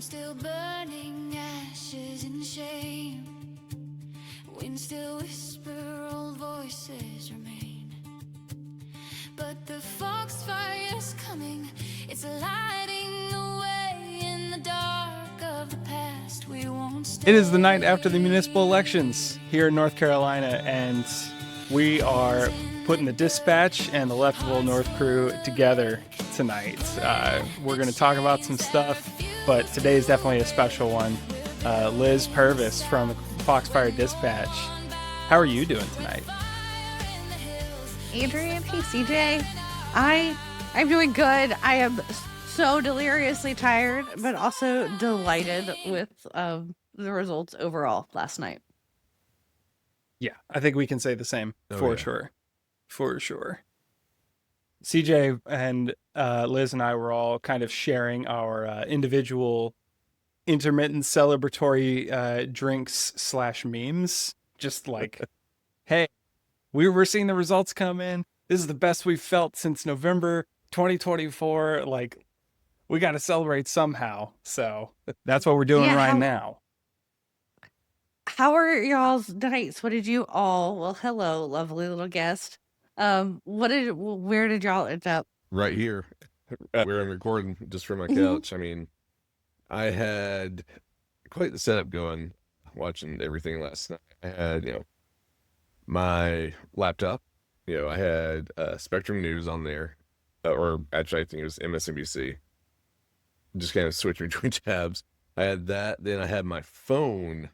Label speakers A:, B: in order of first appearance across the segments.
A: still burning ashes in shame. Wind still whisper, old voices remain. But the Foxfire's coming, it's lighting the way in the dark of the past. We won't stay.
B: It is the night after the municipal elections here in North Carolina, and we are putting the Dispatch and the Leftable North crew together tonight. We're going to talk about some stuff, but today is definitely a special one. Liz Purvis from the Foxfire Dispatch. How are you doing tonight?
C: Adrian, hey CJ. I'm doing good. I am so deliriously tired, but also delighted with the results overall last night.
B: Yeah, I think we can say the same sure. For sure. CJ and Liz and I were all kind of sharing our individual intermittent celebratory drinks / memes. Just like, hey, we're seeing the results come in. This is the best we've felt since November 2024. Like, we got to celebrate somehow. So that's what we're doing now.
C: How are y'all's nights? What did you all? Well, hello, lovely little guest. Where did y'all end up?
D: Right here, where I'm recording, just from my couch. I mean, I had quite the setup going, watching everything last night. I had, my laptop. I had Spectrum News on there, or actually, I think it was MSNBC. Just kind of switching between tabs. I had that. Then I had my phone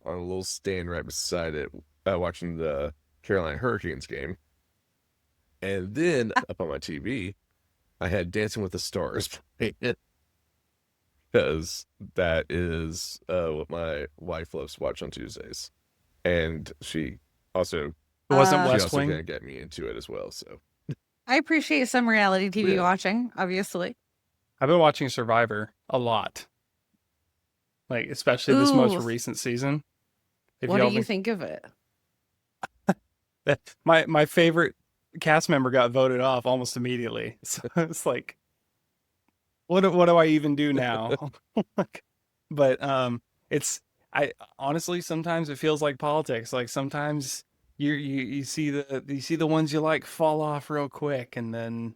D: on a little stand right beside it, watching the Carolina Hurricanes game. And then up on my TV, I had Dancing with the Stars playing, because that is what my wife loves to watch on Tuesdays. And she also
B: West Wing.
D: Kind of got me into it as well. So
C: I appreciate some reality TV watching, obviously.
B: I've been watching Survivor a lot. Like, especially this most recent season.
C: What do you think of it?
B: My favorite cast member got voted off almost immediately. So it's like, what do I even do now? But I honestly, sometimes it feels like politics. Like, sometimes you see the ones you like fall off real quick, and then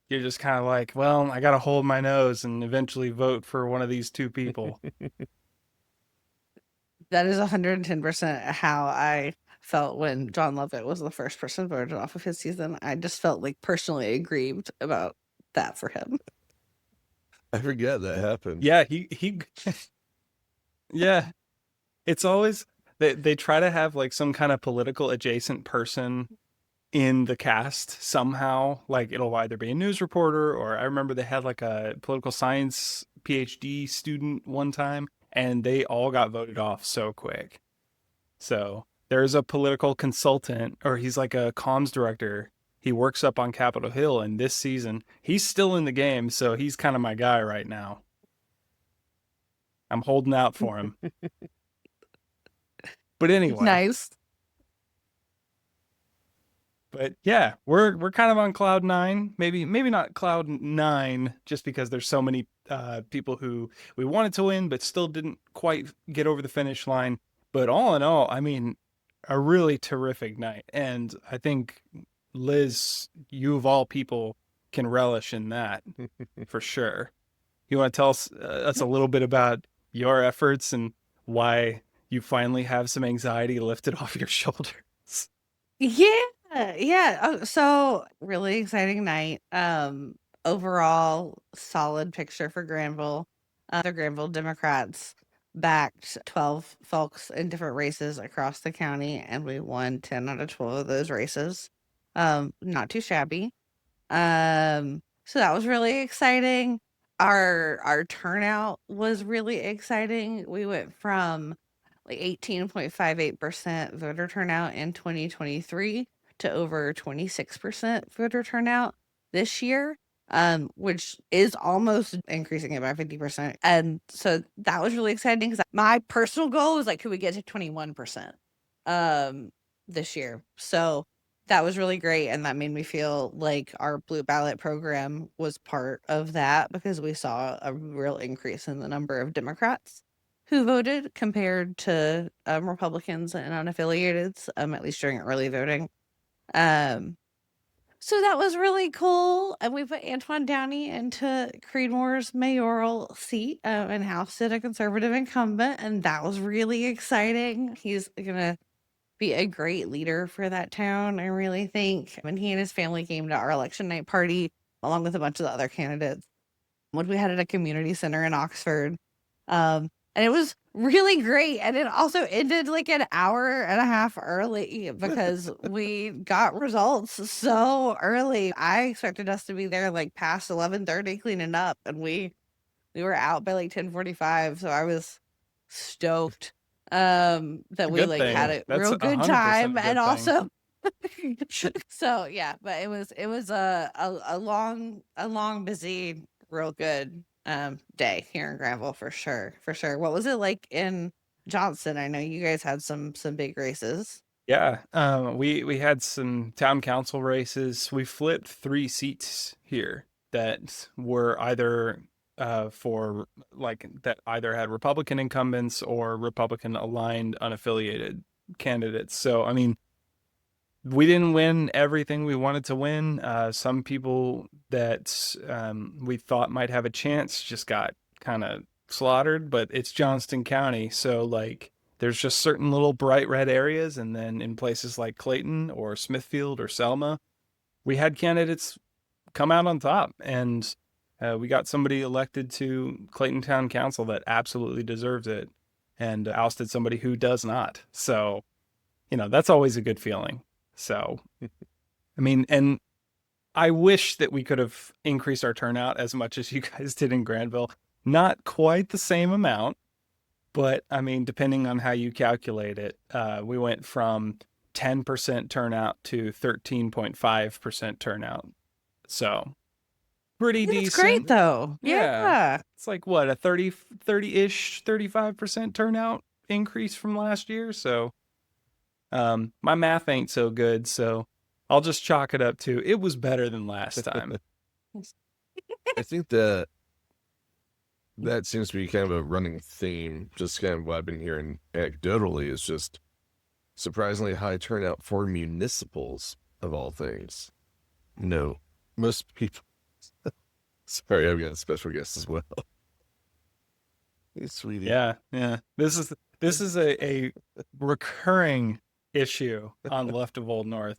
B: you're just kind of like, well, I got to hold my nose and eventually vote for one of these two people.
C: That is 110% how I felt when John Lovett was the first person voted off of his season. I just felt like personally aggrieved about that for him.
D: I forget that happened.
B: Yeah, he yeah. It's always they try to have like some kind of political adjacent person in the cast somehow. Like, it'll either be a news reporter, or I remember they had like a political science PhD student one time, and they all got voted off so quick. So there's a political consultant, or he's like a comms director. He works up on Capitol Hill, and this season he's still in the game, so he's kind of my guy right now. I'm holding out for him. But anyway.
C: Nice.
B: But yeah, we're kind of on cloud nine. Maybe not cloud nine, just because there's so many people who we wanted to win but still didn't quite get over the finish line. But all in all, I mean, a really terrific night. And I think, Liz, you of all people can relish in that for sure. You want to tell us a little bit about your efforts and why you finally have some anxiety lifted off your shoulders?
C: Yeah. So really exciting night. Overall solid picture for Granville. The Granville Democrats backed 12 folks in different races across the county, and we won 10 out of 12 of those races. Not too shabby. So that was really exciting. Our turnout was really exciting. We went from like 18.58% voter turnout in 2023 to over 26% voter turnout this year, which is almost increasing it by 50%. And so that was really exciting, because my personal goal was like, could we get to 21% this year? So that was really great. And that made me feel like our blue ballot program was part of that, because we saw a real increase in the number of Democrats who voted compared to Republicans and unaffiliateds, at least during early voting. Um, so that was really cool. And we put Antoine Downey into Creedmoor's mayoral seat and ousted a conservative incumbent. And that was really exciting. He's going to be a great leader for that town, I really think. And he and his family came to our election night party along with a bunch of the other candidates, which we had at a community center in Oxford. And it was really great. And it also ended like an hour and a half early because we got results so early. I expected us to be there like past 11:30 cleaning up, and we were out by like 10:45. So I was stoked that we
B: Good
C: like
B: thing.
C: had a
B: That's
C: real good
B: 100%
C: time.
B: a good
C: And
B: thing.
C: also so yeah, but it was a long busy, real good day here in Granville for sure. What was it like in Johnston? I know you guys had some big races.
B: Yeah, we had some town council races. We flipped 3 seats here that were either for like that either had Republican incumbents or Republican aligned unaffiliated candidates. So I mean, we didn't win everything we wanted to win. Some people that we thought might have a chance just got kind of slaughtered, but it's Johnston County, so like there's just certain little bright red areas, and then in places like Clayton or Smithfield or Selma, we had candidates come out on top, and we got somebody elected to Clayton Town Council that absolutely deserves it, and ousted somebody who does not. So, that's always a good feeling. So, I mean, and I wish that we could have increased our turnout as much as you guys did in Granville. Not quite the same amount, but I mean, depending on how you calculate it, we went from 10% turnout to 13.5% turnout. So, pretty
C: That's
B: decent.
C: great though. Yeah.
B: It's like what, a 30-ish, 35% turnout increase from last year. So, my math ain't so good, so I'll just chalk it up to it was better than last time.
D: I think that seems to be kind of a running theme, just kind of what I've been hearing anecdotally, is just surprisingly high turnout for municipals, of all things. No, most people. Sorry, I've got a special guest as well. Hey, sweetie.
B: Yeah. This is a recurring issue on Left of Old North.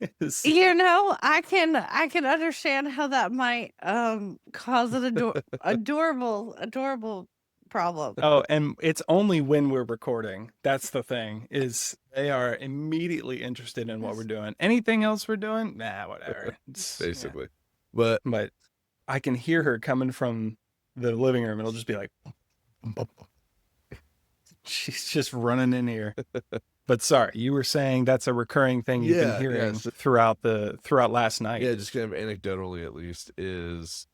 C: I can understand how that might cause an adorable problem.
B: Oh, and it's only when we're recording. That's the thing, is they are immediately interested in what we're doing. Anything else we're doing? Nah, whatever.
D: Basically.
B: Yeah. But I can hear her coming from the living room. It'll just be like, she's just running in here. But sorry, you were saying that's a recurring thing you've been hearing throughout last night.
D: Yeah, just kind of anecdotally at least, is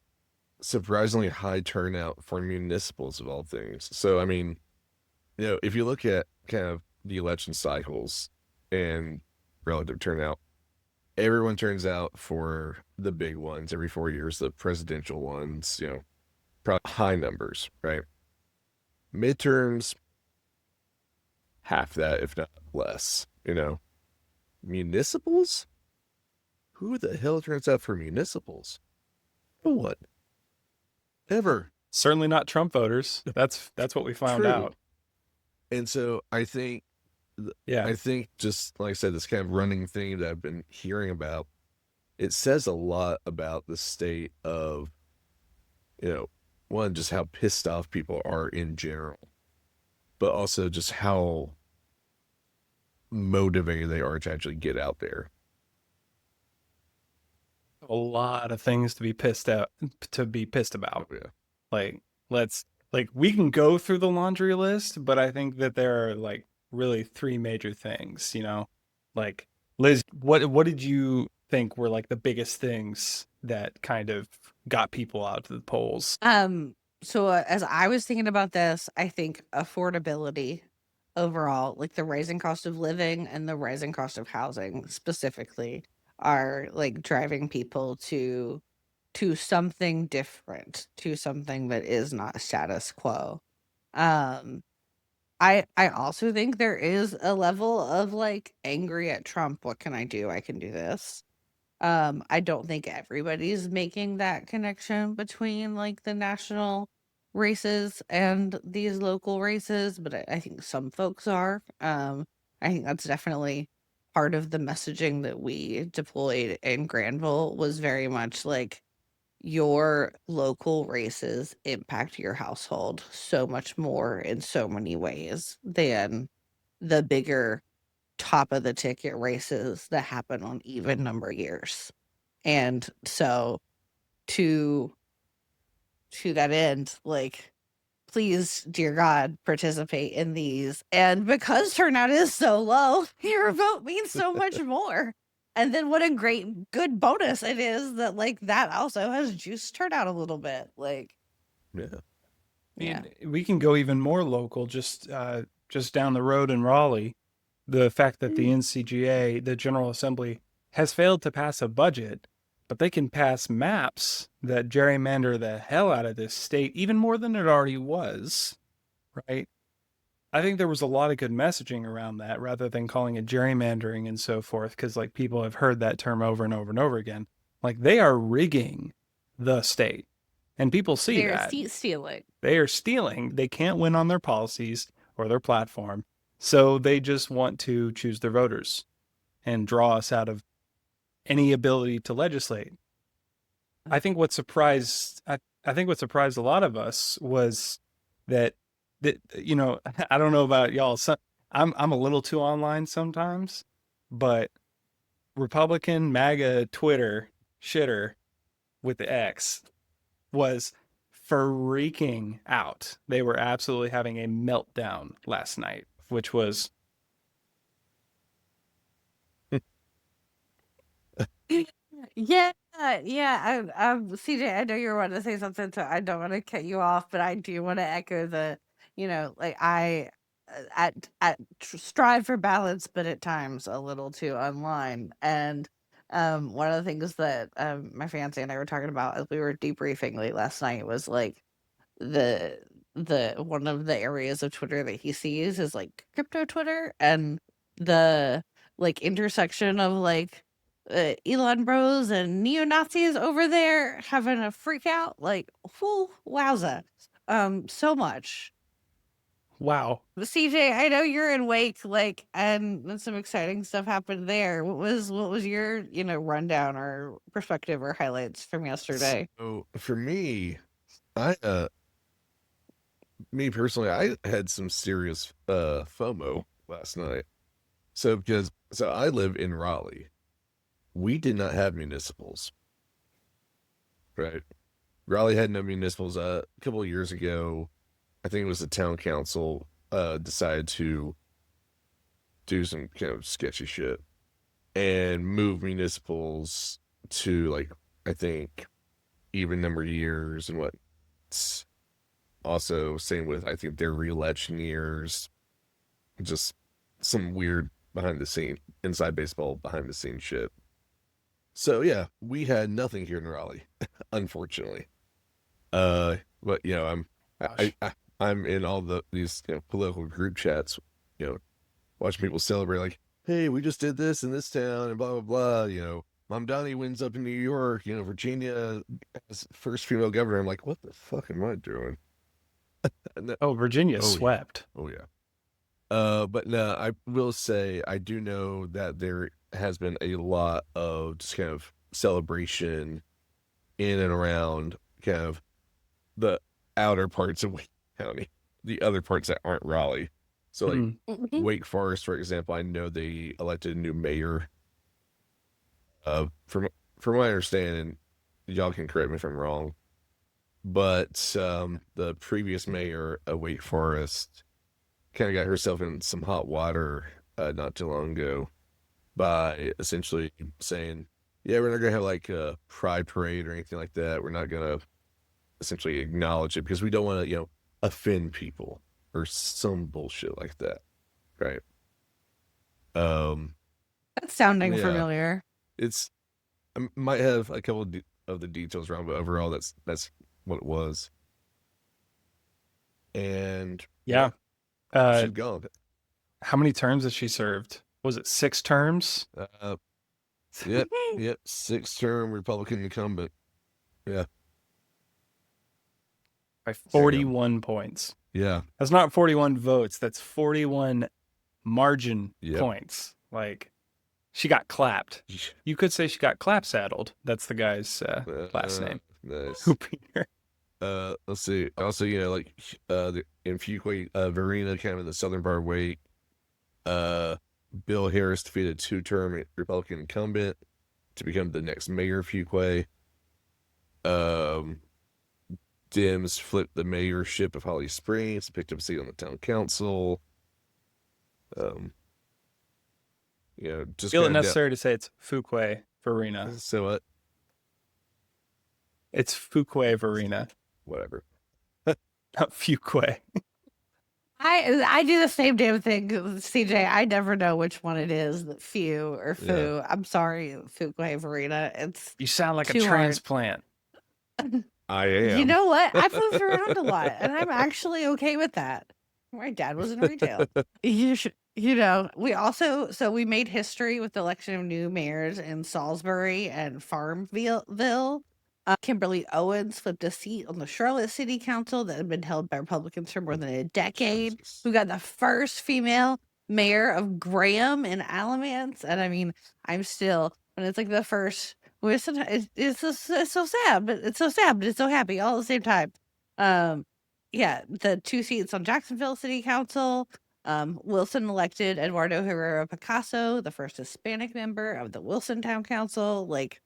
D: surprisingly high turnout for municipals, of all things. So I mean, if you look at kind of the election cycles and relative turnout, everyone turns out for the big ones every 4 years, the presidential ones, probably high numbers, right? Midterms, half that, if not less, Municipals? Who the hell turns out for municipals? No one. Ever.
B: Certainly not Trump voters. That's what we found out.
D: And so I think, just like I said, this kind of running thing that I've been hearing about, it says a lot about the state of, one, just how pissed off people are in general, but also just how motivated they are to actually get out there.
B: A lot of things to be pissed about.
D: Yeah.
B: We can go through the laundry list, but I think that there are like really 3 major things, like Liz, what did you think were like the biggest things that kind of got people out to the polls?
C: So as I was thinking about this, I think affordability overall, like the rising cost of living and the rising cost of housing specifically are like driving people to something different, to something that is not status quo. Um I also think there is a level of like angry at Trump. What can I do? I can do this. I don't think everybody's making that connection between like the national races and these local races, but I think some folks are. I think that's definitely part of the messaging that we deployed in Granville was very much like your local races impact your household so much more in so many ways than the bigger top of the ticket races that happen on even number years. And so to that end, like please, dear God, participate in these. And because turnout is so low, your vote means so much more. And then what a great good bonus it is that like that also has juiced turnout a little bit. Like
D: Yeah.
C: yeah.
B: We can go even more local, just down the road in Raleigh. The fact that the NCGA, the General Assembly, has failed to pass a budget, but they can pass maps that gerrymander the hell out of this state, even more than it already was, right? I think there was a lot of good messaging around that rather than calling it gerrymandering and so forth, because like people have heard that term over and over and over again. Like they are rigging the state, and people see
C: They're
B: that.
C: seat stealing.
B: They are stealing. They can't win on their policies or their platform. So they just want to choose their voters and draw us out of any ability to legislate. I think what surprised a lot of us was that you know, I don't know about y'all. So I'm a little too online sometimes, but Republican MAGA Twitter shitter with the X was freaking out. They were absolutely having a meltdown last night, which was
C: Yeah, yeah. CJ, I know you want to say something, so I don't want to cut you off, but I do want to echo the, like I strive for balance, but at times a little too online. And one of the things that my fiance and I were talking about as we were debriefing late last night was like the one of the areas of Twitter that he sees is like crypto Twitter and the like intersection of like Elon Bros and neo Nazis over there having a freak out. Like, whoo, wowza, so much.
B: wow.
C: CJ, I know you're in Wake, like, and some exciting stuff happened there. What was your rundown or perspective or highlights from yesterday?
D: So for me, I me personally, I had some serious FOMO last night. So I live in Raleigh. We did not have municipals. Right. Raleigh had no municipals a couple of years ago. I think it was the town council decided to do some kind of sketchy shit and move municipals to like I think even number of years and what. Also, same with I think their re-election years. Just some weird behind the scene, inside baseball behind the scene shit. So yeah, we had nothing here in Raleigh, unfortunately. But I'm in all these political group chats, watching people celebrate like, hey, we just did this in this town and blah blah blah. Mom Donnie wins up in New York. Virginia has first female governor. I'm like, what the fuck am I doing?
B: Oh, Virginia swept.
D: Oh yeah. But no, I will say I do know that there has been a lot of just kind of celebration in and around kind of the outer parts of Wake County, the other parts that aren't Raleigh. So like Wake Forest, for example, I know they elected a new mayor. From my understanding, y'all can correct me if I'm wrong, but the previous mayor of Wake Forest kind of got herself in some hot water not too long ago by essentially saying, yeah, we're not going to have like a pride parade or anything like that. We're not going to essentially acknowledge it because we don't want to, offend people or some bullshit like that. Right.
C: That's sounding
D: Yeah.
C: familiar.
D: It's I might have a couple of the details wrong, but overall, that's what it was. And
B: Yeah.
D: she's gone.
B: How many terms has she served? Was it 6 terms?
D: Yep, 6-term Republican incumbent. Yeah,
B: By 41 points.
D: yeah,
B: That's not 41 votes. That's 41 margin
D: Yep.
B: points. Like, she got clapped. You could say she got clap saddled. That's the guy's last name.
D: Nice.
B: Who Peter?
D: Let's see. Also, in Fuquay, Verena, kind of in the southern part of Wake, Bill Harris defeated 2-term Republican incumbent to become the next mayor of Fuquay. Dems flipped the mayorship of Holly Springs, picked up a seat on the town council. Just
B: Feel it
D: kind of
B: necessary to say it's Fuquay Verena.
D: So what?
B: It's Fuquay Verena,
D: Whatever.
B: not Fuquay.
C: I do the same damn thing, CJ. I never know which one it is, the few or foo.
D: Yeah.
C: I'm sorry, Fuquay Verena. It's
B: You sound like a
C: Too hard.
B: transplant.
D: I am.
C: You know what? I've moved around a lot, and I'm actually okay with that. My dad was in retail. We made history with the election of new mayors in Salisbury and Farmville. Kimberly Owens flipped a seat on the Charlotte City Council that had been held by Republicans for more than a decade.
D: Jesus.
C: We got the first female mayor of Graham in Alamance, and I mean, I'm still when it's like the first. It's so sad, but it's so happy all at the same time. The 2 seats on Jacksonville City Council. Wilson elected Eduardo Herrera Picasso, the first Hispanic member of the Wilson Town Council. Like,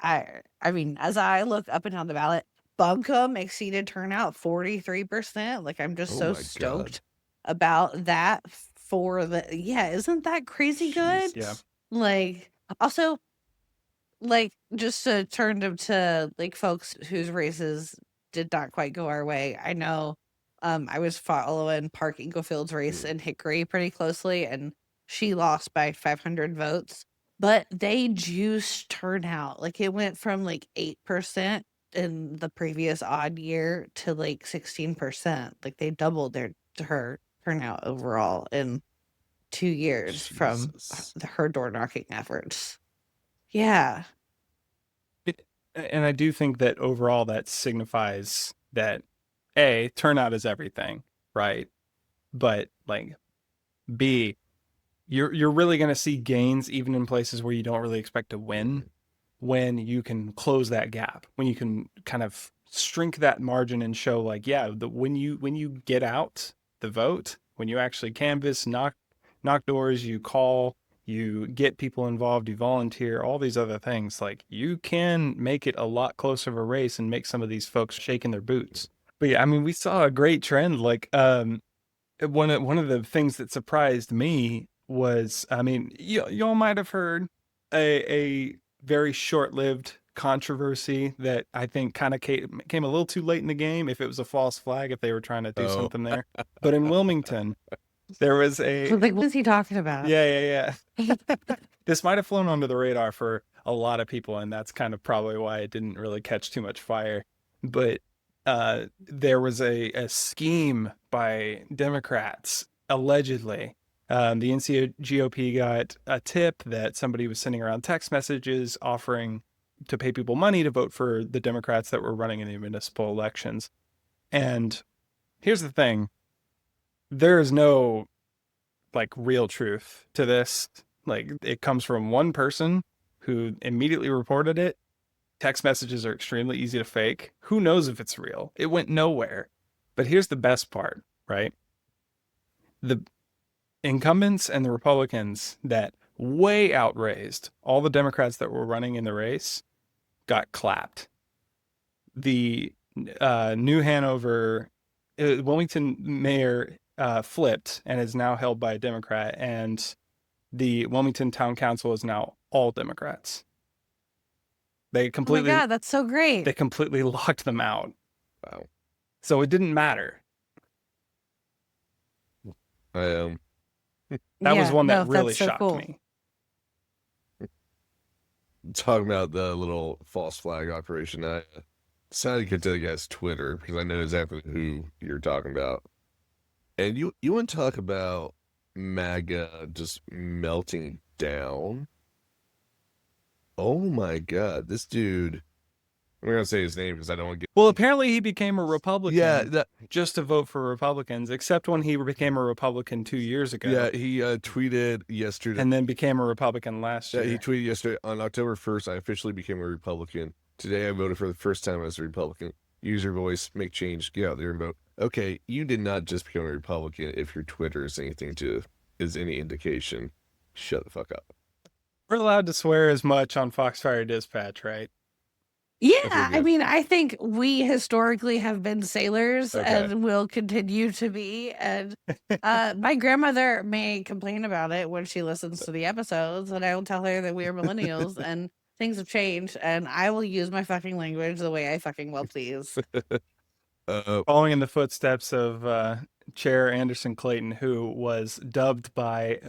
C: I mean, as I look up and down the ballot, Buncombe exceeded turnout 43%. Like, I'm just
D: Oh
C: so
D: my God.
C: stoked about that isn't that crazy good?
D: Jesus.
B: Yeah.
C: Like, also, like, just to turn to like folks whose races did not quite go our way. I know I was following Park Ingofield's race in Hickory pretty closely, and she lost by 500 votes. But they juiced turnout. Like, it went from like 8% in the previous odd year to like 16%. Like, they doubled her turnout overall in 2 years from
D: Jesus.
C: her door knocking efforts. Yeah.
B: And I do think that overall that signifies that A, turnout is everything, right? But like B, you're really going to see gains even in places where you don't really expect to win when you can close that gap, when you can kind of shrink that margin and show like, yeah, when you get out the vote, when you actually canvass, knock doors, you call, you get people involved, you volunteer, all these other things, like you can make it a lot closer of a race and make some of these folks shake in their boots. But yeah, I mean, we saw a great trend. Like one of the things that surprised me was, I mean, y'all might have heard a very short-lived controversy that I think kind of came a little too late in the game, if it was a false flag, if they were trying to do something there. But in Wilmington, there was
C: Like, what is he talking about?
B: Yeah. This might have flown under the radar for a lot of people, and that's kind of probably why it didn't really catch too much fire. But there was a scheme by Democrats, allegedly. The NC GOP got a tip that somebody was sending around text messages offering to pay people money to vote for the Democrats that were running in the municipal elections. And here's the thing. There is no like real truth to this. Like, it comes from one person who immediately reported it. Text messages are extremely easy to fake. Who knows if it's real? It went nowhere. But here's the best part, right? The incumbents and the Republicans that way outraised all the Democrats that were running in the race got clapped. The New Hanover, Wilmington mayor flipped and is now held by a Democrat, and the Wilmington Town Council is now all Democrats. They completely,
C: Oh my God, that's so great.
B: they completely locked them out.
D: Wow.
B: So it didn't matter.
D: I
B: That was
C: Yeah,
B: one
C: no,
B: that really
C: that's so
B: shocked
C: cool.
B: me.
D: Talking about the little false flag operation, I decided to get to the guy's Twitter because I know exactly who you're talking about. And you want to talk about MAGA just melting down? Oh my God, this dude. I'm not gonna say his name because I don't want to get.
B: Well, apparently he became a Republican
D: Yeah,
B: just to vote for Republicans, except when he became a Republican 2 years ago.
D: yeah. He tweeted yesterday.
B: And then became a Republican last year.
D: Yeah, he tweeted yesterday on October 1st. I officially became a Republican. Today, I voted for the first time as a Republican. Use your voice, make change, get out there and vote. Okay, you did not just become a Republican. If your Twitter is any indication, shut the fuck up.
B: We're allowed to swear as much on Foxfire Dispatch, right?
C: Yeah, I
D: good.
C: mean, I think we historically have been sailors
D: Okay.
C: and will continue to be. And my grandmother may complain about it when she listens to the episodes, and I will tell her that we are millennials and things have changed, and I will use my fucking language the way I fucking well please.
B: Following in the footsteps of Chair Anderson Clayton, who was dubbed by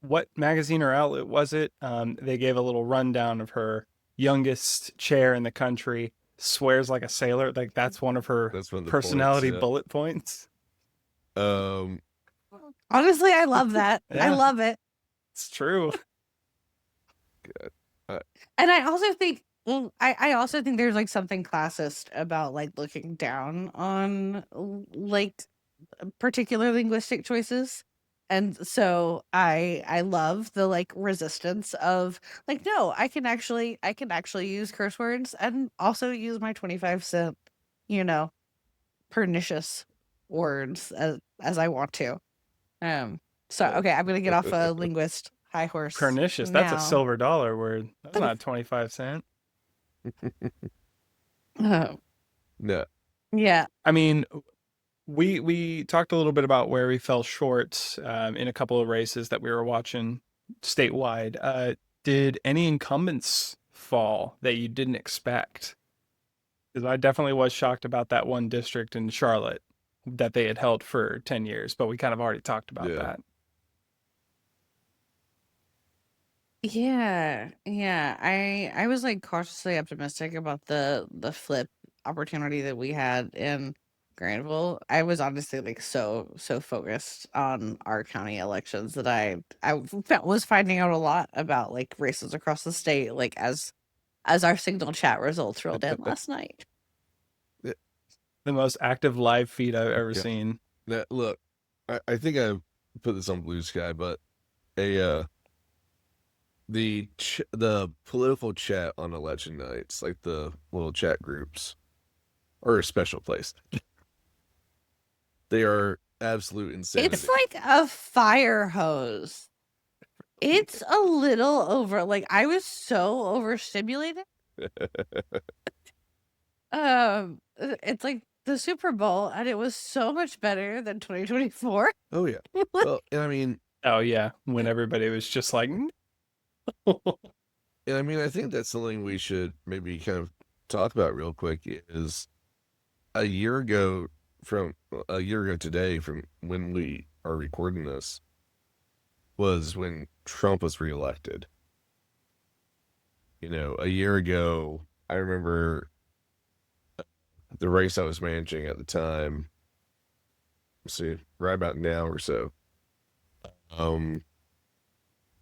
B: what magazine or outlet was it? They gave a little rundown of her youngest chair in the country, swears like a sailor. Like that's one of her
D: That's one of the
B: personality
D: points, yeah.
B: bullet points.
C: Honestly, I love that. I
B: Yeah.
C: love it.
B: It's true.
C: And I also think I also think there's like something classist about like looking down on like particular linguistic choices. And so I love the like resistance of like, no, I can actually use curse words and also use my 25-cent, pernicious words as I want to. So okay, I'm gonna get off a linguist high horse.
B: Pernicious. That's a
C: now.
B: silver dollar word. That's not 25 cents.
C: Oh,
D: No.
C: yeah.
B: I mean, we talked a little bit about where we fell short in a couple of races that we were watching statewide. Did any incumbents fall that you didn't expect? Because I definitely was shocked about that one district in Charlotte that they had held for 10 years, but we kind of already talked about
D: Yeah.
B: that.
C: Yeah. I was like cautiously optimistic about the flip opportunity that we had in Granville. I was honestly like so focused on our county elections that I was finding out a lot about like races across the state, like as our signal chat results rolled in last night.
B: The most active live feed I've ever
D: Yeah.
B: seen.
D: Now, look, I think I put this on Blue Sky, but the political chat on election nights, like the little chat groups, are a special place. They are absolute insanity.
C: It's like a fire hose. It's a little over. Like I was so overstimulated. It's like the Super Bowl, and it was so much better than 2024.
D: Oh yeah. Well, and I mean,
B: Oh, yeah. When everybody was just like,
D: I think that's something we should maybe kind of talk about real quick is a year ago today from when we are recording this was when Trump was reelected. A year ago, I remember the race I was managing at the time. Let's see, right about now or so.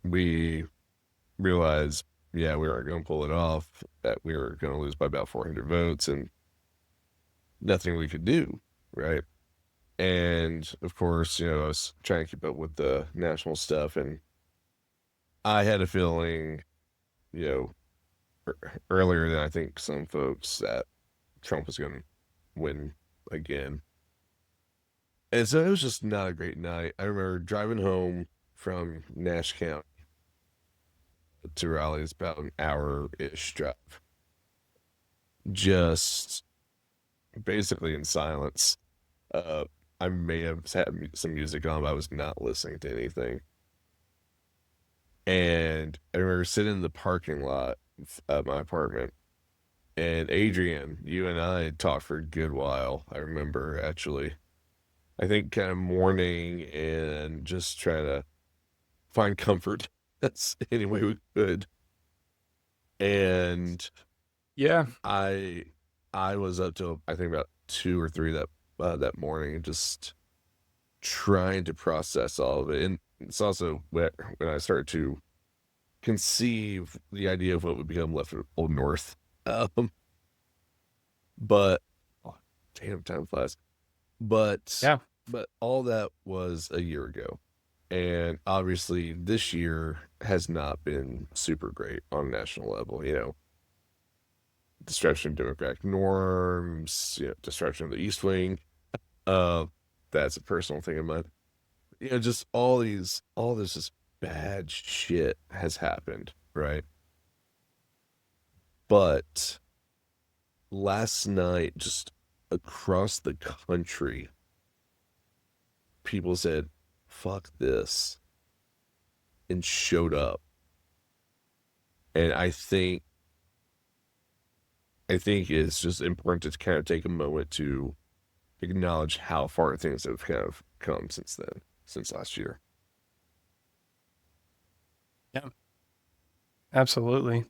D: We realized, yeah, we weren't going to pull it off, that we were going to lose by about 400 votes and nothing we could do, right? And of course, I was trying to keep up with the national stuff, and I had a feeling, earlier than I think some folks, that Trump was going to win again. And so it was just not a great night. I remember driving home from Nash County to Raleigh. It's about an hour-ish drive. Just basically in silence. I may have had some music on, but I was not listening to anything. And I remember sitting in the parking lot of my apartment, and Adrian, you and I had talked for a good while. I remember, actually. I think kind of mourning and just trying to find comfort that's any way we could. And
B: Yeah.
D: I was up till I think about 2 or 3 that morning, just trying to process all of it. And it's also when I started to conceive the idea of what would become left of Old North. But oh, damn, time flies. But
B: Yeah.
D: but all that was a year ago. And obviously this year has not been super great on a national level, destruction of democratic norms, destruction of the East Wing. That's a personal thing of mine. Just all this just bad shit has happened, right? But last night, just across the country, people said, fuck this, and showed up. And I think it's just important to kind of take a moment to acknowledge how far things have kind of come since then, since last year.
B: Yeah. Absolutely.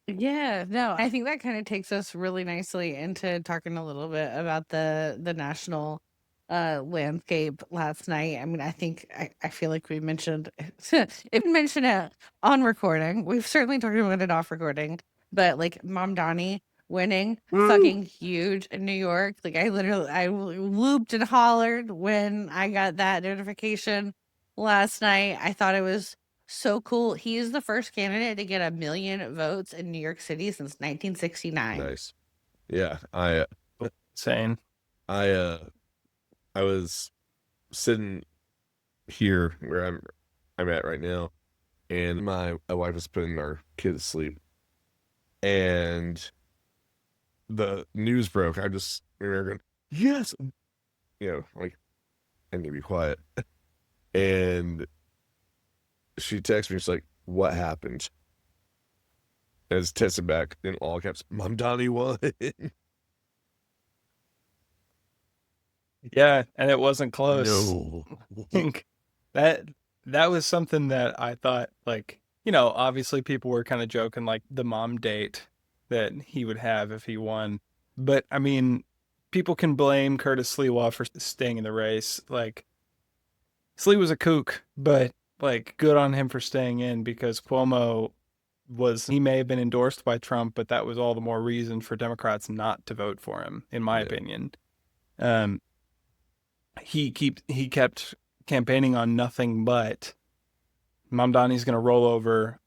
C: Yeah, no, I think that kind of takes us really nicely into talking a little bit about the national landscape last night. I mean, I feel like we mentioned it mentioned it on recording. We've certainly talked about it off recording, but like Mom Donnie winning, fucking huge in New York. Like I whooped and hollered when I got that notification last night. I thought it was so cool. He is the first candidate to get 1 million votes in New York City since 1969.
D: Nice. Yeah,
B: Insane.
D: I was sitting here where I'm at right now, and my wife was putting our kid to sleep, and the news broke. I just remember going, yes, like, I need to be quiet. And she texted me, she's like, what happened? And I just texted back in all caps, Mom Donnie won.
B: Yeah, and it wasn't close.
D: No.
B: I think that was something that I thought, like, obviously people were kind of joking, like the mom date that he would have if he won. But I mean, people can blame Curtis Sliwa for staying in the race. Like, Slee was a kook, but like, good on him for staying in, because Cuomo he may have been endorsed by Trump, but that was all the more reason for Democrats not to vote for him, in my opinion. He kept campaigning on nothing but Mamdani's going to roll over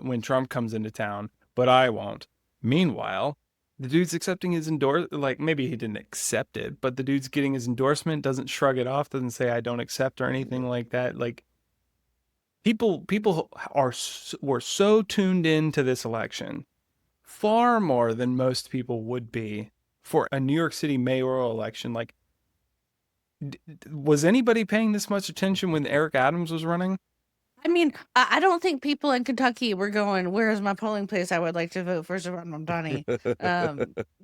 B: when Trump comes into town, but I won't. Meanwhile, the dude's accepting his like, maybe he didn't accept it, but the dude's getting his endorsement, doesn't shrug it off, doesn't say I don't accept or anything like that. Like, people were so tuned into this election, far more than most people would be for a New York City mayoral election. Like, was anybody paying this much attention when Eric Adams was running?
C: I mean, I don't think people in Kentucky were going, where is my polling place? I would like to vote for Mom Donnie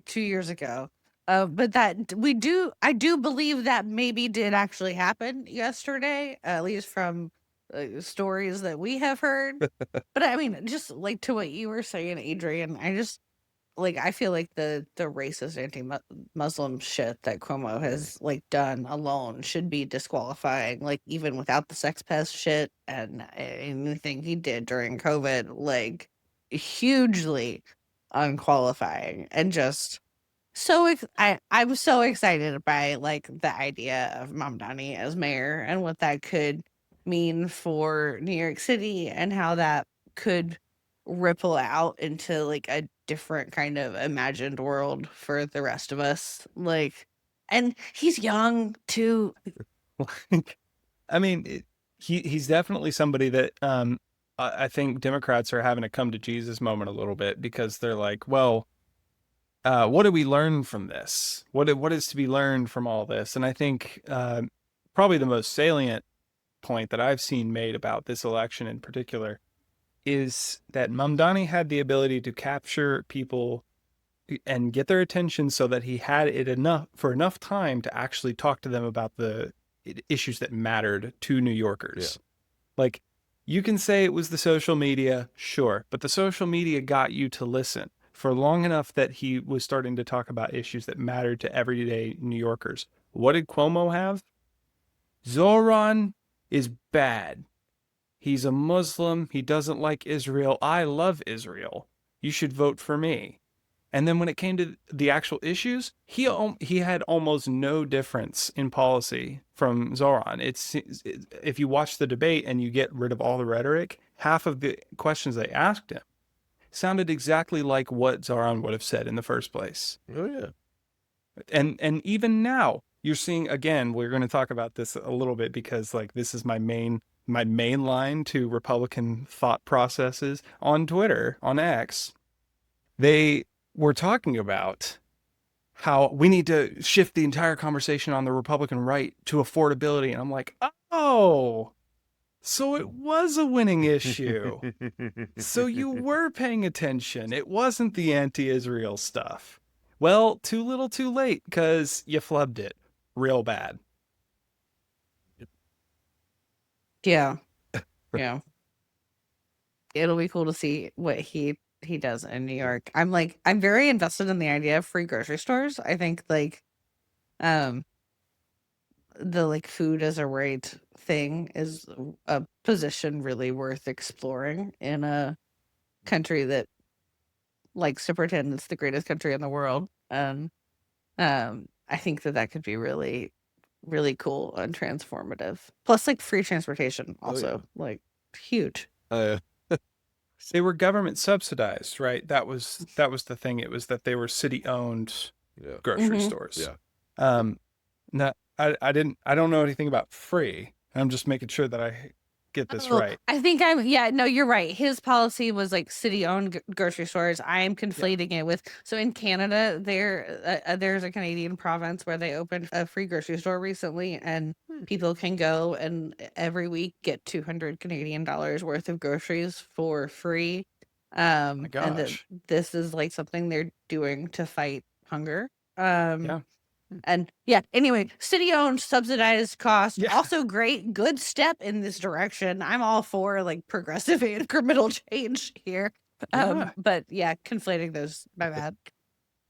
C: 2 years ago. But I do believe that maybe did actually happen yesterday, at least from stories that we have heard. But I mean, just like to what you were saying, Adrian, I feel like the racist anti-Muslim shit that Cuomo has like done alone should be disqualifying, like even without the sex pest shit and anything he did during COVID, like hugely unqualifying. And just I'm so excited by like the idea of Mamdani as mayor and what that could mean for New York City and how that could ripple out into like a different kind of imagined world for the rest of us. Like, and he's young too.
B: I mean, he's definitely somebody that I think Democrats are having a come to Jesus moment a little bit, because they're like, well, what do we learn from this? What is to be learned from all this? And I think probably the most salient point that I've seen made about this election in particular is that Mamdani had the ability to capture people and get their attention so that he had it enough time to actually talk to them about the issues that mattered to New Yorkers. Like, you can say it was the social media, sure, but the social media got you to listen for long enough that he was starting to talk about issues that mattered to everyday New Yorkers. What did Cuomo have? Zoran is bad. He's a Muslim. He doesn't like Israel. I love Israel. You should vote for me. And then when it came to the actual issues, he had almost no difference in policy from Zoran. If you watch the debate and you get rid of all the rhetoric, half of the questions they asked him sounded exactly like what Zoran would have said in the first place.
D: Oh yeah.
B: And even now, you're seeing, again, we're going to talk about this a little bit because like this is my main line to Republican thought processes on Twitter, on X. They were talking about how we need to shift the entire conversation on the Republican right to affordability. And I'm like, oh, so it was a winning issue. So you were paying attention. It wasn't the anti-Israel stuff. Well, too little too late, because you flubbed it real bad.
C: Yeah. Yeah. It'll be cool to see what he does in New York. I'm very invested in the idea of free grocery stores. I think like the like food as a right thing is a position really worth exploring in a country that likes to pretend it's the greatest country in the world. And I think that could be really, really cool and transformative. Plus like free transportation also, like huge.
B: They were government subsidized, right? That was the thing. It was that they were city owned grocery stores.
D: Yeah.
B: No, I don't know anything about free. I'm just making sure that I get this right.
C: I think no, you're right. His policy was like city owned grocery stores. I am conflating it with, so in Canada, there's a Canadian province where they opened a free grocery store recently, and people can go and every week get 200 Canadian dollars worth of groceries for free.
B: My gosh.
C: And this is like something they're doing to fight hunger.
B: Yeah.
C: And anyway, city owned, subsidized cost,
B: Yeah.
C: also great, good step in this direction. I'm all for like progressive incremental change here. But conflating those, my bad.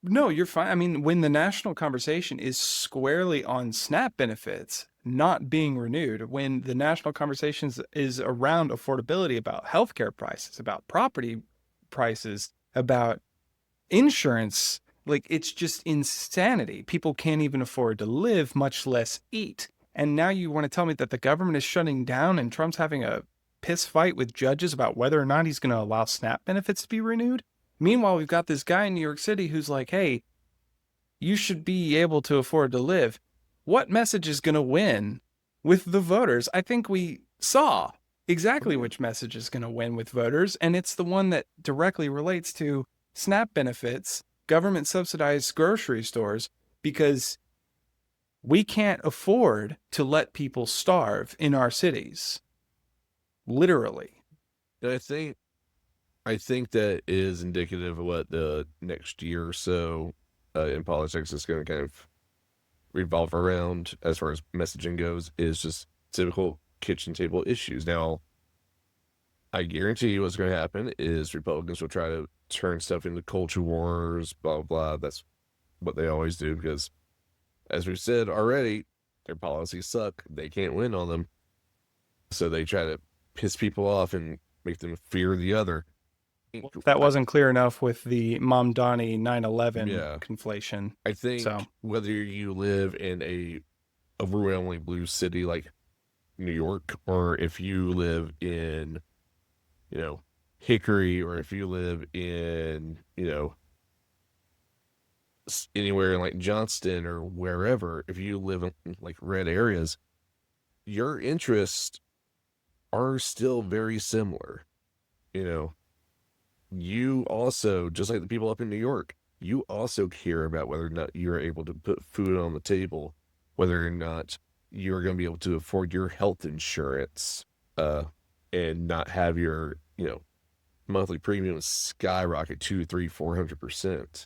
B: No, you're fine. I mean, when the national conversation is squarely on SNAP benefits not being renewed, when the national conversation is around affordability, about healthcare prices, about property prices, about insurance, like it's just insanity. People can't even afford to live, much less eat. And now you want to tell me that the government is shutting down and Trump's having a piss fight with judges about whether or not he's going to allow SNAP benefits to be renewed? Meanwhile, we've got this guy in New York City who's like, hey, you should be able to afford to live. What message is going to win with the voters? I think we saw exactly which message is going to win with voters, and it's the one that directly relates to SNAP benefits, government subsidized grocery stores, because we can't afford to let people starve in our cities. Literally.
D: I think that is indicative of what the next year or so in politics is going to kind of revolve around as far as messaging goes, is just typical kitchen table issues. Now, I guarantee you what's going to happen is Republicans will try to turn stuff into culture wars, blah, blah, blah. That's what they always do because, as we've said already, their policies suck. They can't win on them. So they try to piss people off and make them fear the other.
B: That wasn't clear enough with the Mamdani 9/11 conflation.
D: I think whether you live in a overwhelmingly blue city like New York, or if you live in, Hickory, or if you live in, anywhere in like Johnston or wherever, if you live in like red areas, your interests are still very similar. You also, just like the people up in New York, you also care about whether or not you're able to put food on the table, whether or not you're going to be able to afford your health insurance, and not have your, monthly premiums skyrocket 200, 300, 400%.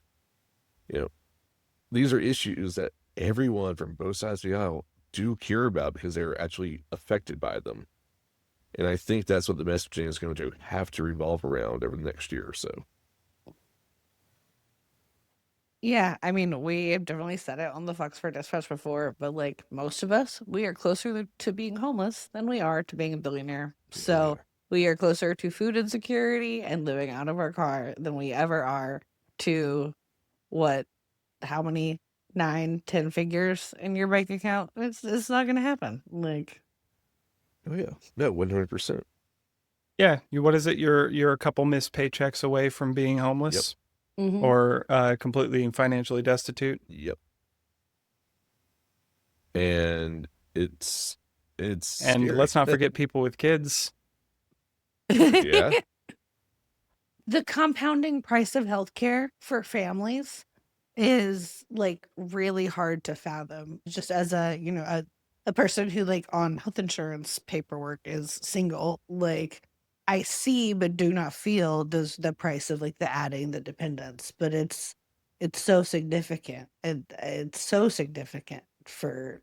D: These are issues that everyone from both sides of the aisle do care about because they're actually affected by them. And I think that's what the messaging is going to have to revolve around over the next year or so.
C: Yeah, I mean, we have definitely said it on the Foxfire Dispatch before, but like most of us, we are closer to being homeless than we are to being a billionaire. So we are closer to food insecurity and living out of our car than we ever are to how many 9, 10 figures in your bank account? It's not gonna happen. Like,
D: Oh yeah, no, 100%.
B: Yeah, what is it? You're a couple missed paychecks away from being homeless
C: mhm.
B: or completely financially destitute.
D: Yep. And it's
B: And
D: scary.
B: let's not forget people with kids.
D: Yeah.
C: The compounding price of healthcare for families is like really hard to fathom. Just as a person who like on health insurance paperwork is single, like I see but do not feel does the price of like the adding the dependents, but it's so significant, and it's so significant for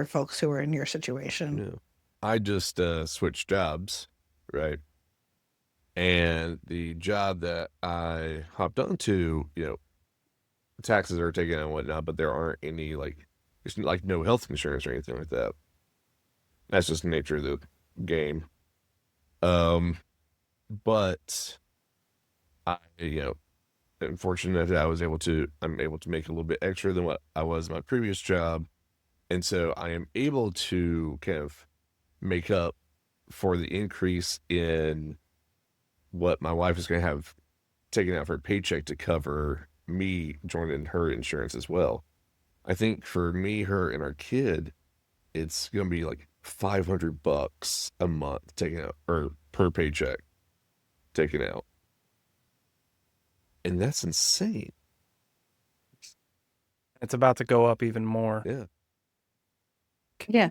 C: folks who are in your situation.
D: Yeah. I just switched jobs, right? And the job that I hopped onto, taxes are taken and whatnot, but there aren't any there's like no health insurance or anything like that. That's just the nature of the game. But I'm fortunate that I'm able to make a little bit extra than what I was in my previous job. And so I am able to kind of make up for the increase in what my wife is going to have taken out for a paycheck to cover me joining her insurance as well. I think for me, her, and our kid, it's going to be like $500 a month taken out, or per paycheck taken out. And that's insane.
B: It's about to go up even more.
D: Yeah.
C: Yeah.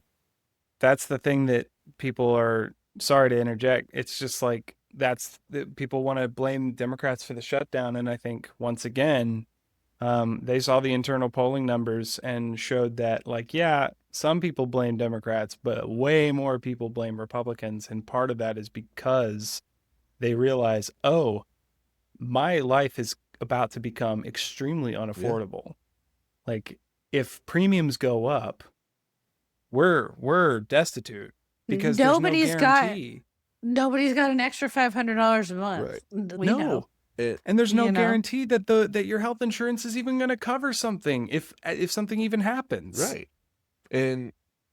B: That's the thing that people are, sorry to interject. It's just like, people want to blame Democrats for the shutdown. And I think once again, they saw the internal polling numbers and showed that like, yeah, some people blame Democrats, but way more people blame Republicans. And part of that is because they realize, oh, my life is about to become extremely unaffordable. Like if premiums go up, we're destitute because
C: Nobody's
B: there's no guarantee.
C: Nobody's got an extra $500 a month.
D: Right.
C: We know.
B: And there's no
C: You know?
B: guarantee that that your health insurance is even going to cover something if something even happens.
D: Right. And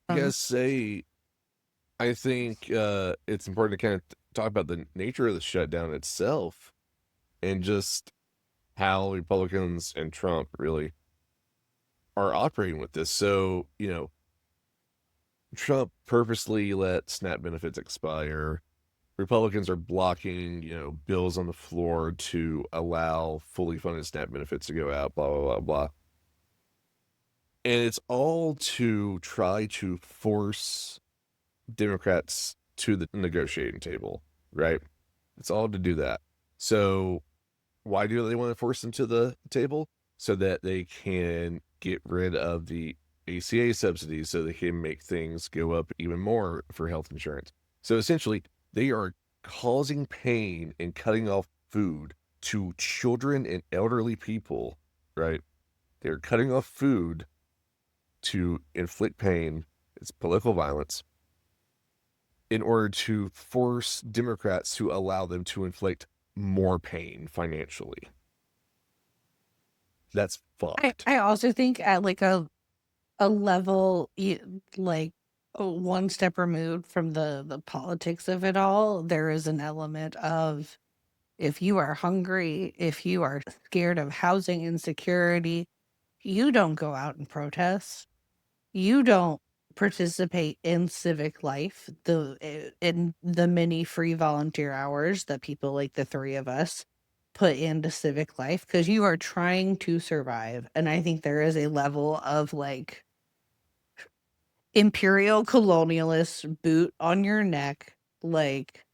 D: I gotta say, I think it's important to kind of talk about the nature of the shutdown itself and just how Republicans and Trump really are operating with this. So, Trump purposely let SNAP benefits expire. Republicans are blocking, bills on the floor to allow fully funded SNAP benefits to go out, blah, blah, blah, blah. And it's all to try to force Democrats to the negotiating table, right? It's all to do that. So why do they want to force them to the table? So that they can get rid of the ACA subsidies so they can make things go up even more for health insurance. So essentially, they are causing pain and cutting off food to children and elderly people, right? They're cutting off food to inflict pain. It's political violence in order to force Democrats to allow them to inflict more pain financially. That's fucked.
C: I also think at like a level like one step removed from the politics of it all, there is an element of if you are hungry, if you are scared of housing insecurity, you don't go out and protest. You don't participate in civic life, in the many free volunteer hours that people like the three of us put into civic life, because you are trying to survive. And I think there is a level of like imperial colonialist boot on your neck, like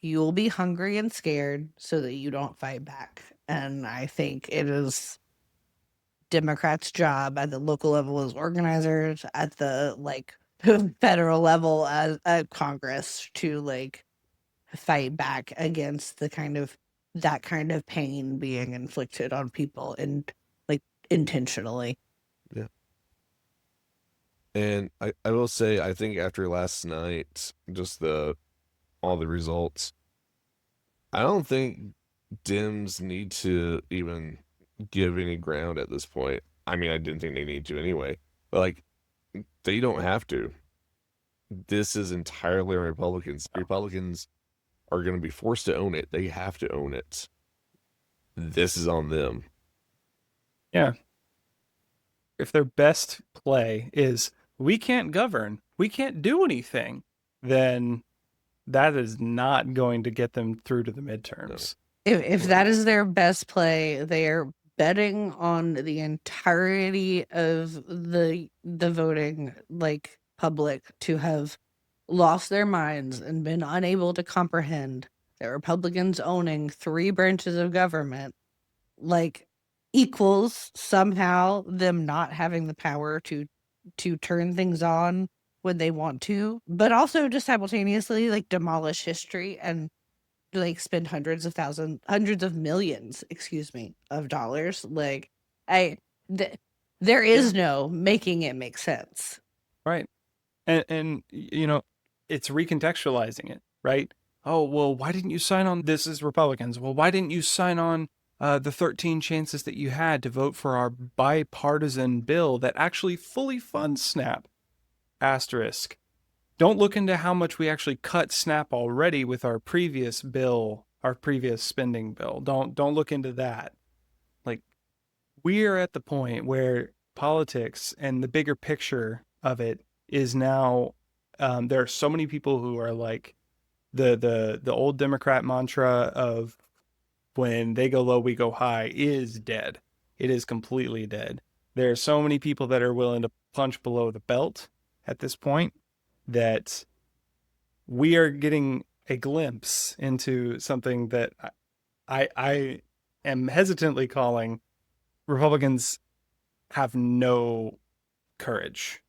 C: you'll be hungry and scared so that you don't fight back. And I think it is Democrats' job at the local level as organizers, at the like federal level as at Congress, to like fight back against that kind of pain being inflicted on people, and like intentionally.
D: Yeah. And I will say, I think after last night, just all the results, I don't think Dems need to even give any ground at this point. I mean, I didn't think they need to anyway, but like, they don't have to. This is entirely on Republicans. Republicans are going to be forced to own it. They have to own it. This is on them.
B: Yeah. If their best play is we can't govern, we can't do anything, then that is not going to get them through to the midterms.
C: If that is their best play, they are betting on the entirety of the voting like public to have lost their minds and been unable to comprehend that Republicans owning 3 branches of government like equals somehow them not having the power to turn things on when they want to, but also just simultaneously like demolish history and like spend hundreds of millions, of dollars. Like there is no making it make sense.
B: Right. And you know, it's recontextualizing it, right? Oh, well, why didn't you sign on? This is Republicans. Well, why didn't you sign on the 13 chances that you had to vote for our bipartisan bill that actually fully funds SNAP? Asterisk. Don't look into how much we actually cut SNAP already with our previous bill, our previous spending bill. Don't look into that. Like, we are at the point where politics and the bigger picture of it is now, there are so many people who are like the old Democrat mantra of when they go low, we go high is dead. It is completely dead. There are so many people that are willing to punch below the belt at this point that we are getting a glimpse into something that I am hesitantly calling Republicans have no courage.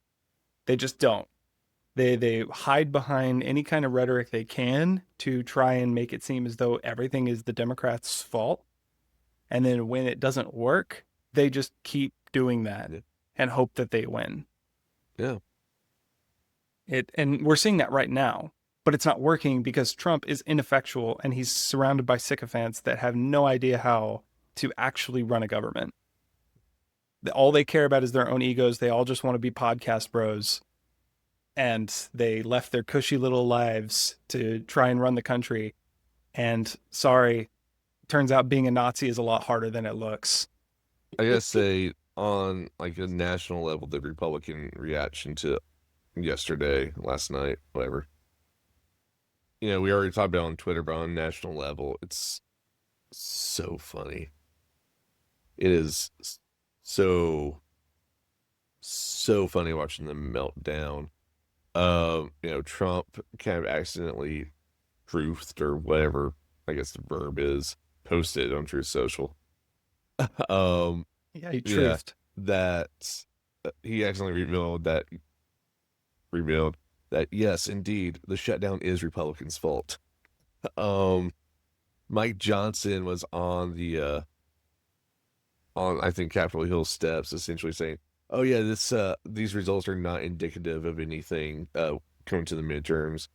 B: They just don't. They hide behind any kind of rhetoric they can to try and make it seem as though everything is the Democrats' fault. And then when it doesn't work, they just keep doing that and hope that they win.
D: Yeah.
B: And we're seeing that right now, but it's not working because Trump is ineffectual and he's surrounded by sycophants that have no idea how to actually run a government. All they care about is their own egos. They all just want to be podcast bros. And they left their cushy little lives to try and run the country. And sorry, turns out being a Nazi is a lot harder than it looks.
D: I gotta say, on like a national level, the Republican reaction to yesterday, last night, whatever. You know, we already talked about it on Twitter, but on a national level, it's so funny. It is so funny watching them melt down. You know, Trump kind of accidentally truthed or whatever, I guess the verb is, posted on Truth Social.
B: Yeah, he truthed.
D: That he accidentally revealed that yes, indeed, the shutdown is Republicans' fault. Mike Johnson was on the on I think Capitol Hill steps, essentially saying, "Oh yeah, these results are not indicative of anything coming to the midterms."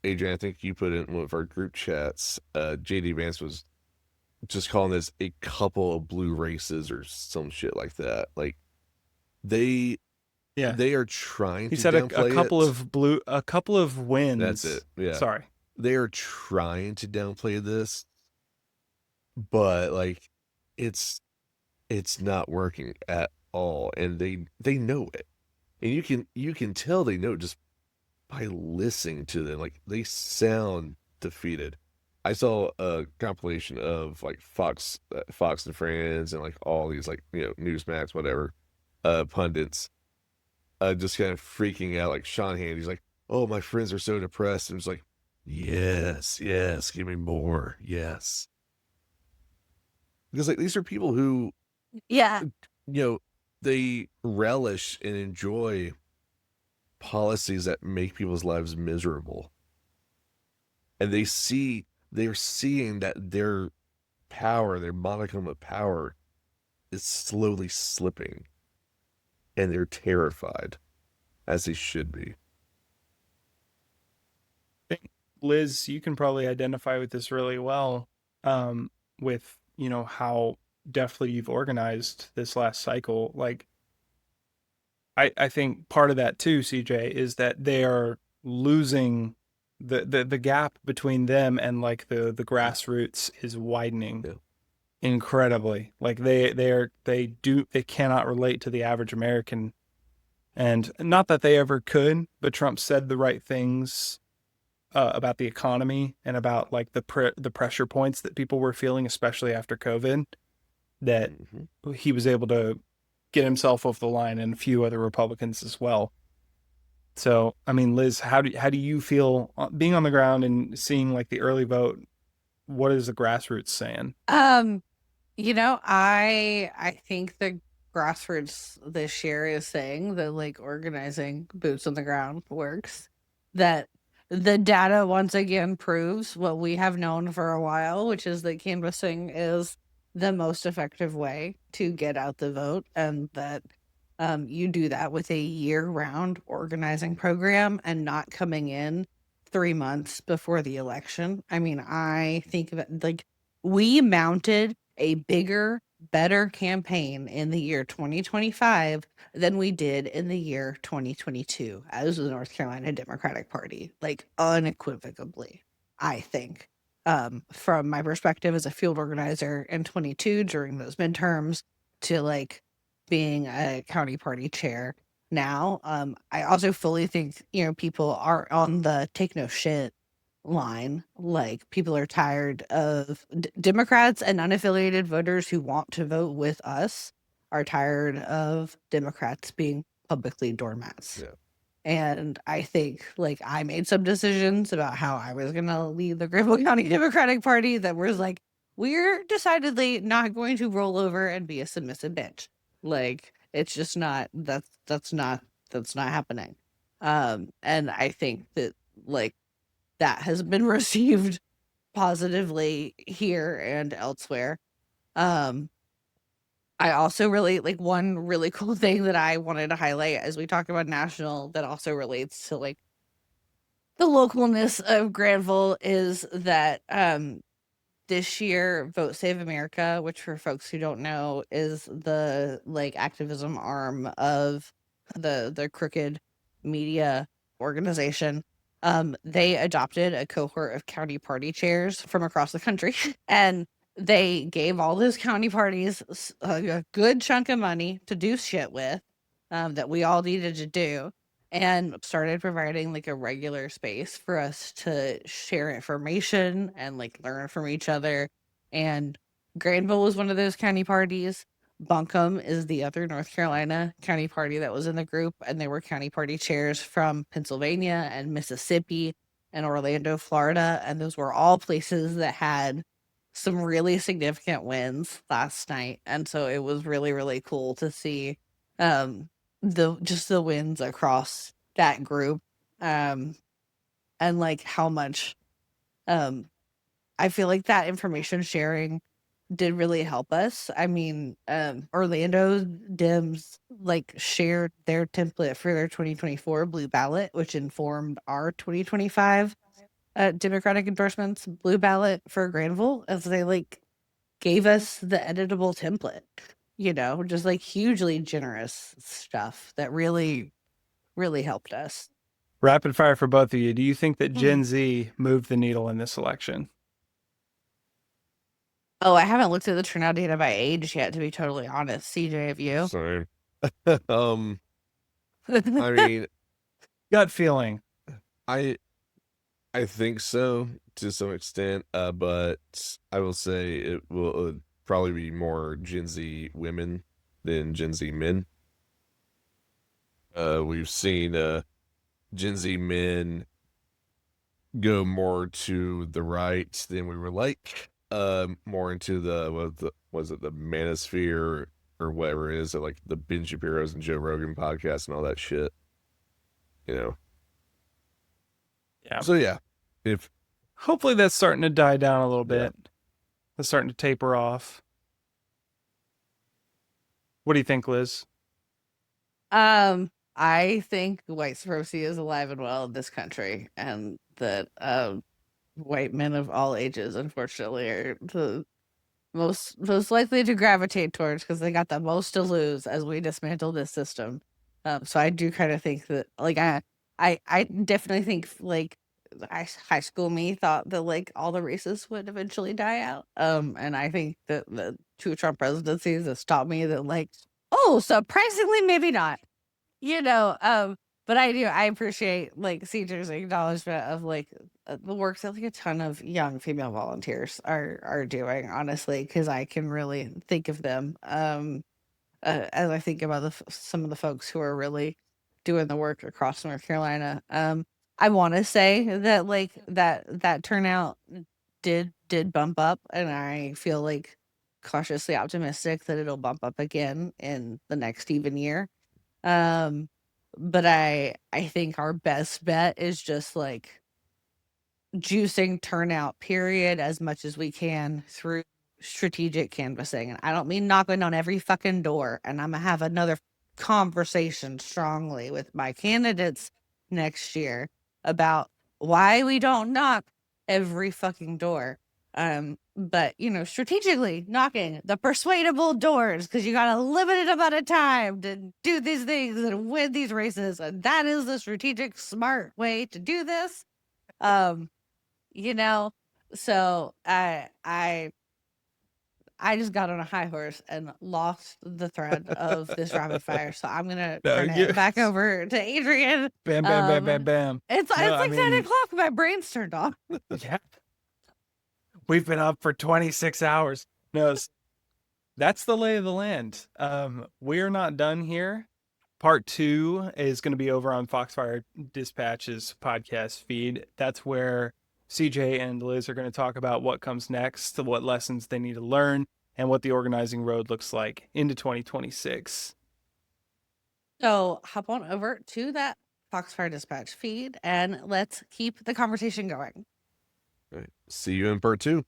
D: Adrian, I think you put it in one of our group chats. JD Vance was just calling this a couple of blue races or some shit like that. Like they are trying
B: he
D: to
B: said
D: downplay
B: a couple of wins.
D: That's it. Yeah.
B: Sorry.
D: They are trying to downplay this, but like it's not working at all, and they know it. And you can tell they know just by listening to them. Like they sound defeated. I saw a compilation of like Fox and Friends and like all these like, you know, Newsmax, whatever, pundits, just kind of freaking out. Like Sean Hannity's like, "Oh, my friends are so depressed." And it's like, yes, give me more. Yes. Because like these are people who,
C: Yeah.
D: you know, they relish and enjoy policies that make people's lives miserable. and they're seeing that their power, their modicum of power, is slowly slipping, and they're terrified, as they should be.
B: Liz, you can probably identify with this really well, with, how deftly you've organized this last cycle. Like, I think part of that too, CJ, is that they are losing the gap between them and like the grassroots is widening incredibly. Like they cannot relate to the average American, and not that they ever could, but Trump said the right things about the economy and about like the pressure points that people were feeling, especially after COVID, that he was able to get himself off the line, and a few other Republicans as well. So, I mean, Liz, how do you feel being on the ground and seeing like the early vote? What is the grassroots saying?
C: I think the grassroots this year is saying that like organizing boots on the ground works. That the data once again proves what we have known for a while, which is that canvassing is the most effective way to get out the vote, and that you do that with a year-round organizing program and not coming in 3 months before the election. I mean, I think of it like we mounted a bigger, better campaign in the year 2025 than we did in the year 2022 as the North Carolina Democratic Party, like unequivocally, I think. From my perspective as a field organizer in 22 during those midterms to like being a county party chair now, I also fully think, people are on the take no shit line. Like people are tired of Democrats and unaffiliated voters who want to vote with us are tired of Democrats being publicly doormats.
D: Yeah.
C: And I think like I made some decisions about how I was going to lead the Granville County Democratic Party that was like, we're decidedly not going to roll over and be a submissive bitch. Like it's just not, that's not happening. And I think that like that has been received positively here and elsewhere. I also really like one really cool thing that I wanted to highlight as we talk about national that also relates to like the localness of Granville is that this year Vote Save America, which for folks who don't know is the like activism arm of the crooked media organization, they adopted a cohort of county party chairs from across the country and they gave all those county parties a good chunk of money to do shit with, that we all needed to do, and started providing like a regular space for us to share information and like learn from each other. And Granville was one of those county parties. Buncombe is the other North Carolina county party that was in the group, and they were county party chairs from Pennsylvania and Mississippi and Orlando, Florida, and those were all places that had some really significant wins last night. And so it was really, really cool to see the wins across that group, and like how much I feel like that information sharing did really help us. I mean, Orlando Dems like shared their template for their 2024 blue ballot, which informed our 2025 Democratic endorsements blue ballot for Granville, as they like gave us the editable template, just like hugely generous stuff that really, really helped us.
B: Rapid fire for both of you. Do you think that Gen Z moved the needle in this election?
C: Oh, I haven't looked at the turnout data by age yet, to be totally honest. CJ, have you?
D: Same. I mean,
B: Gut feeling.
D: I think so to some extent, but I will say it will probably be more Gen Z women than Gen Z men. We've seen Gen Z men go more to the right than we were like, more into the manosphere or whatever it is, like the Ben Shapiro's and Joe Rogan podcast and all that shit.
B: Yeah.
D: So yeah, if
B: hopefully that's starting to die down a little
D: Yeah.
B: bit. It's starting to taper off. What do you think, Liz?
C: I think white supremacy is alive and well in this country, and that white men of all ages, unfortunately, are the most likely to gravitate towards because they got the most to lose as we dismantle this system. So I do kind of think that, like, I definitely think like high school me thought that like all the races would eventually die out. And I think that the two Trump presidencies has taught me that, like, oh, surprisingly, maybe not. But I appreciate like CJ's acknowledgement of like the work that like a ton of young female volunteers are doing, honestly, because I can really think of them as I think about some of the folks who are really doing the work across North Carolina. I want to say that like that turnout did bump up, and I feel like cautiously optimistic that it'll bump up again in the next even year. But I think our best bet is just like juicing turnout period as much as we can through strategic canvassing. And I don't mean knocking on every fucking door. And I'm gonna have another conversation strongly with my candidates next year about why we don't knock every fucking door. But strategically knocking the persuadable doors, because you got a limited amount of time to do these things and win these races, and that is the strategic smart way to do this. So I just got on a high horse and lost the thread of this rapid fire. So I'm gonna turn it back over to Adrian.
B: Bam, bam, bam, bam, bam.
C: It's like 10 o'clock. My brain's turned off.
B: Yeah. We've been up for 26 hours. No, that's the lay of the land. We're not done here. Part 2 is going to be over on Foxfire Dispatch's podcast feed. That's where CJ and Liz are going to talk about what comes next, what lessons they need to learn, and what the organizing road looks like into 2026.
C: So hop on over to that Foxfire Dispatch feed and let's keep the conversation going.
D: All right. See you in part 2.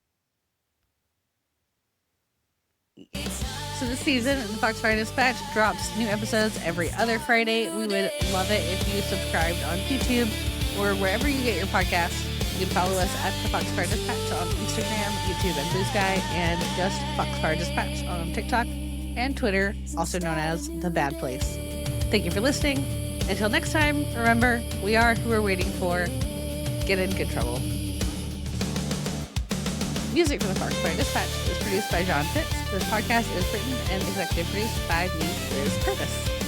C: So this season, the Foxfire Dispatch drops new episodes every other Friday. We would love it if you subscribed on YouTube or wherever you get your podcasts. You can follow us at the Foxfire Dispatch on Instagram, YouTube, and Blue Sky, and just Foxfire Dispatch on TikTok and Twitter, also known as The Bad Place. Thank you for listening. Until next time, remember, we are who we're waiting for. Get in good trouble. Music for the Foxfire Dispatch is produced by John Fitz. This podcast is written and executive produced by me, Liz Purvis.